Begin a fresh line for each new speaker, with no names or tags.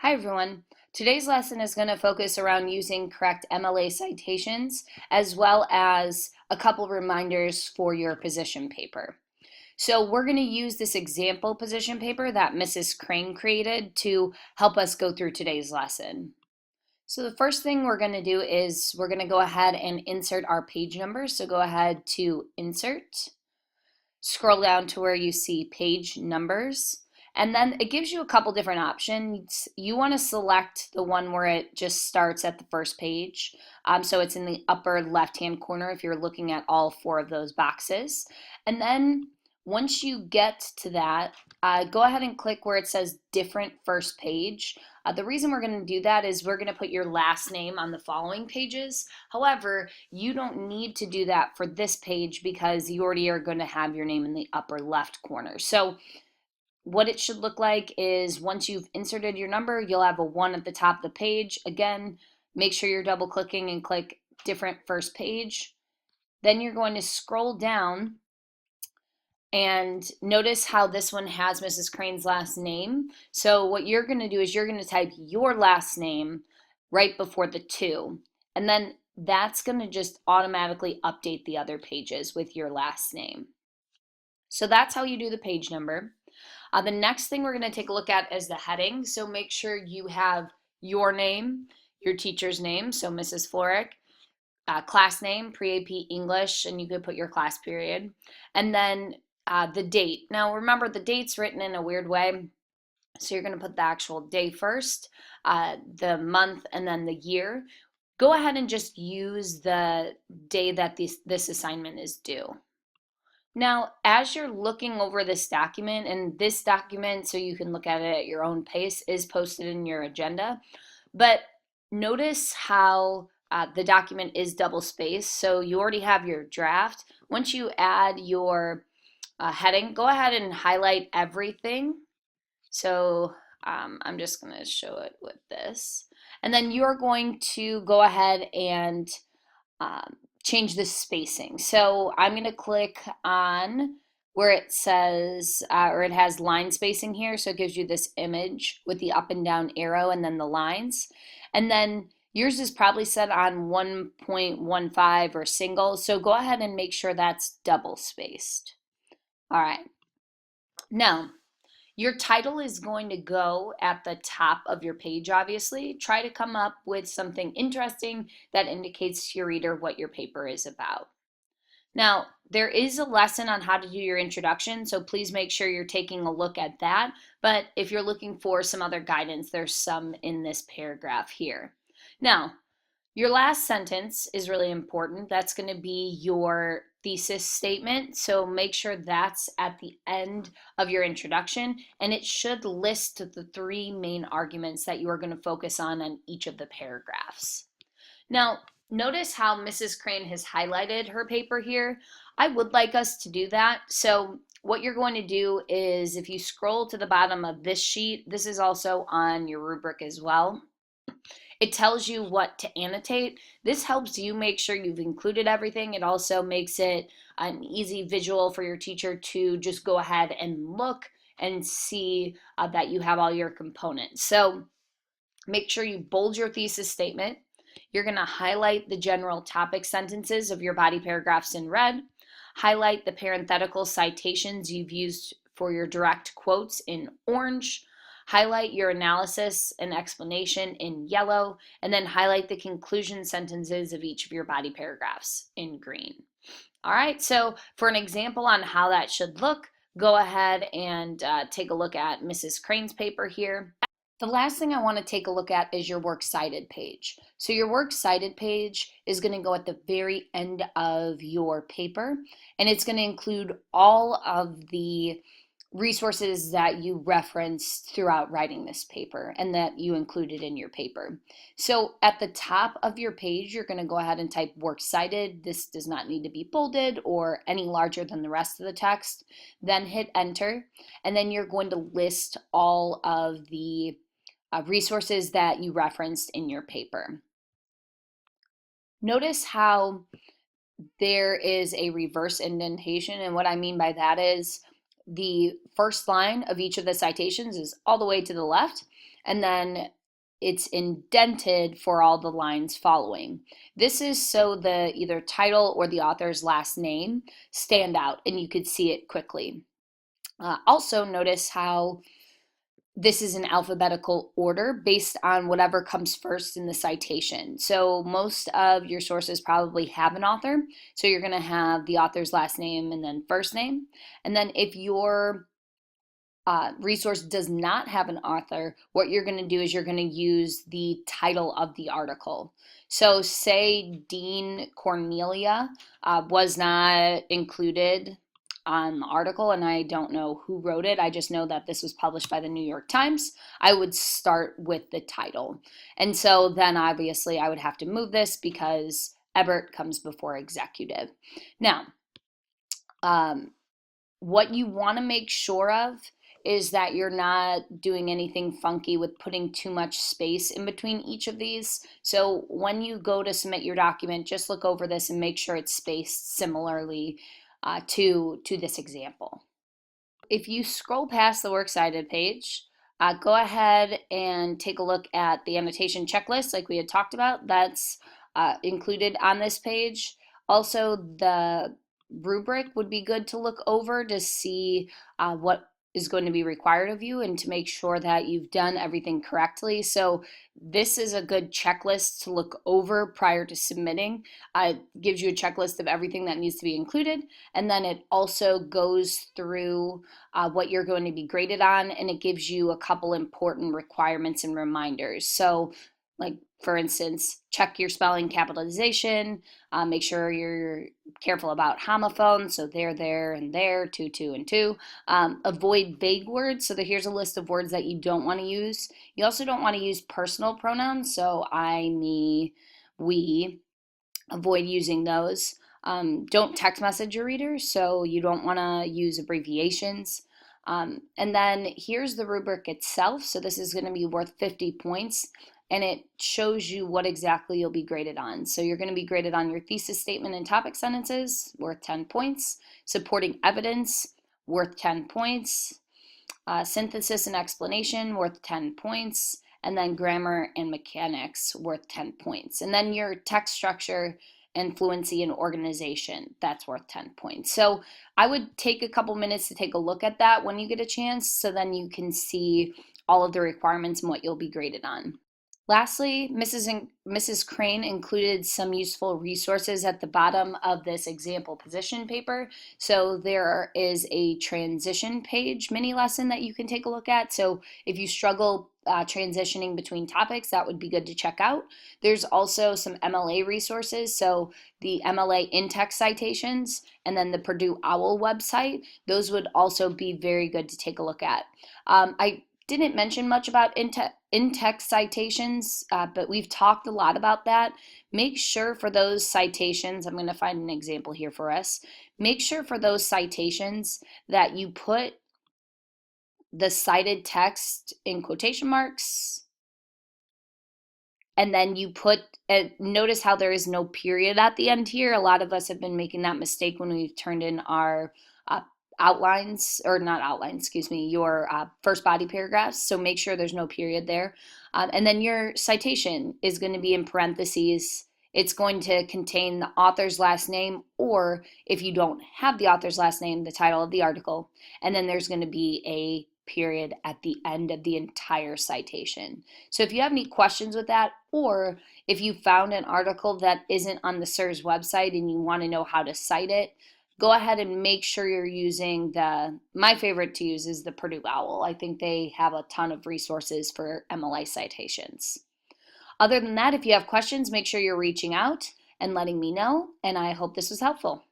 Hi everyone. Today's lesson is going to focus around using correct MLA citations as well as a couple reminders for your position paper. So we're going to use this example position paper that Mrs. Crane created to help us go through today's lesson. So the first thing we're going to do is we're going to go ahead and insert our page numbers. So go ahead to Insert, scroll down to where you see Page Numbers. And then it gives you a couple different options. You want to select the one where it just starts at the first page. So it's in the upper left-hand corner if you're looking at all four of those boxes. And then once you get to that, go ahead and click where it says Different First Page. The reason we're going to do that is we're going to put your last name on the following pages. However, you don't need to do that for this page because you already are going to have your name in the upper left corner. So what it should look like is once you've inserted your number, you'll have a 1 at the top of the page. Again, make sure you're double clicking and click Different First Page. Then you're going to scroll down and notice how this one has Mrs. Crane's last name. So what you're going to do is you're going to type your last name right before the 2. And then that's going to just automatically update the other pages with your last name. So that's how you do the page number. The next thing we're going to take a look at is the heading. So make sure you have your name, your teacher's name, so Mrs. Florick, class name, pre-AP English, and you could put your class period, and then the date. Now remember, the date's written in a weird way, so you're going to put the actual day first, the month, and then the year. Go ahead and just use the day that this assignment is due. Now, as you're looking over this document, and this document, so you can look at it at your own pace, is posted in your agenda, but notice how the document is double spaced. So you already have your draft. Once you add your heading, go ahead and highlight everything. So I'm just going to show it with this. And then you're going to go ahead and change the spacing. So I'm going to click on where it says, or it has line spacing here. So it gives you this image with the up and down arrow and then the lines. And then yours is probably set on 1.15 or single. So go ahead and make sure that's double spaced. All right. Now, your title is going to go at the top of your page, obviously. Try to come up with something interesting that indicates to your reader what your paper is about. Now, there is a lesson on how to do your introduction, so please make sure you're taking a look at that. But if you're looking for some other guidance, there's some in this paragraph here. Now, your last sentence is really important. That's going to be your thesis statement. So make sure that's at the end of your introduction, and it should list the 3 main arguments that you are going to focus on each of the paragraphs. Now, notice how Mrs. Crane has highlighted her paper here. I would like us to do that. So what you're going to do is if you scroll to the bottom of this sheet, this is also on your rubric as well. It tells you what to annotate. This helps you make sure you've included everything. It also makes it an easy visual for your teacher to just go ahead and look and see that you have all your components. So make sure you bold your thesis statement. You're going to highlight the general topic sentences of your body paragraphs in red. Highlight the parenthetical citations you've used for your direct quotes in orange. Highlight your analysis and explanation in yellow, and then highlight the conclusion sentences of each of your body paragraphs in green. All right, so for an example on how that should look, go ahead and take a look at Mrs. Crane's paper here. The last thing I want to take a look at is your Works Cited page. So your Works Cited page is going to go at the very end of your paper, and it's going to include all of the resources that you referenced throughout writing this paper and that you included in your paper. So at the top of your page, you're going to go ahead and type Works Cited. This does not need to be bolded or any larger than the rest of the text. Then hit enter, and then you're going to list all of the resources that you referenced in your paper. Notice how there is a reverse indentation, and what I mean by that is the first line of each of the citations is all the way to the left, and then it's indented for all the lines following. This is so the either title or the author's last name stand out and you could see it quickly. Also notice how this is in alphabetical order based on whatever comes first in the citation. So most of your sources probably have an author. So you're going to have the author's last name and then first name. And then if your resource does not have an author, what you're going to do is you're going to use the title of the article. So say Dean Cornelia was not included on the article, and I don't know who wrote it. I just know that this was published by the New York Times. I would start with the title. And so then obviously I would have to move this because Ebert comes before executive. Now, what you want to make sure of is that you're not doing anything funky with putting too much space in between each of these. So when you go to submit your document, just look over this and make sure it's spaced similarly to this example. If you scroll past the Works Cited page, go ahead and take a look at the annotation checklist like we had talked about. That's included on this page. Also, the rubric would be good to look over to see what is going to be required of you and to make sure that you've done everything correctly. So this is a good checklist to look over prior to submitting. It gives you a checklist of everything that needs to be included, and then it also goes through what you're going to be graded on, and it gives you a couple important requirements and reminders. So like, for instance, check your spelling capitalization, make sure you're careful about homophones, so there, and there, two, and two. Avoid vague words, so here's a list of words that you don't want to use. You also don't want to use personal pronouns, so I, me, we. Avoid using those. Don't text message your readers, so you don't want to use abbreviations. And then here's the rubric itself. So this is going to be worth 50 points, and it shows you what exactly you'll be graded on. So you're going to be graded on your thesis statement and topic sentences, worth 10 points. Supporting evidence, worth 10 points. Synthesis and explanation, worth 10 points. And then grammar and mechanics, worth 10 points. And then your text structure and fluency and organization, that's worth 10 points. So I would take a couple minutes to take a look at that when you get a chance, so then you can see all of the requirements and what you'll be graded on. Lastly, Mrs. Crane included some useful resources at the bottom of this example position paper. So there is a transition page mini lesson that you can take a look at. So if you struggle transitioning between topics, that would be good to check out. There's also some MLA resources. So the MLA in-text citations and then the Purdue OWL website, those would also be very good to take a look at. I didn't mention much about in-text citations, but we've talked a lot about that. Make sure for those citations, I'm going to find an example here for us. Make sure for those citations that you put the cited text in quotation marks, and then you put, notice how there is no period at the end here. A lot of us have been making that mistake when we've turned in our outlines, or not outlines, excuse me, your first body paragraphs. So make sure there's no period there. And then your citation is going to be in parentheses. It's going to contain the author's last name, or if you don't have the author's last name, the title of the article. And then there's going to be a period at the end of the entire citation. So if you have any questions with that, or if you found an article that isn't on the SIRS website and you want to know how to cite it, go ahead and make sure you're using my favorite to use is the Purdue OWL. I think they have a ton of resources for MLA citations. Other than that, if you have questions, make sure you're reaching out and letting me know, and I hope this was helpful.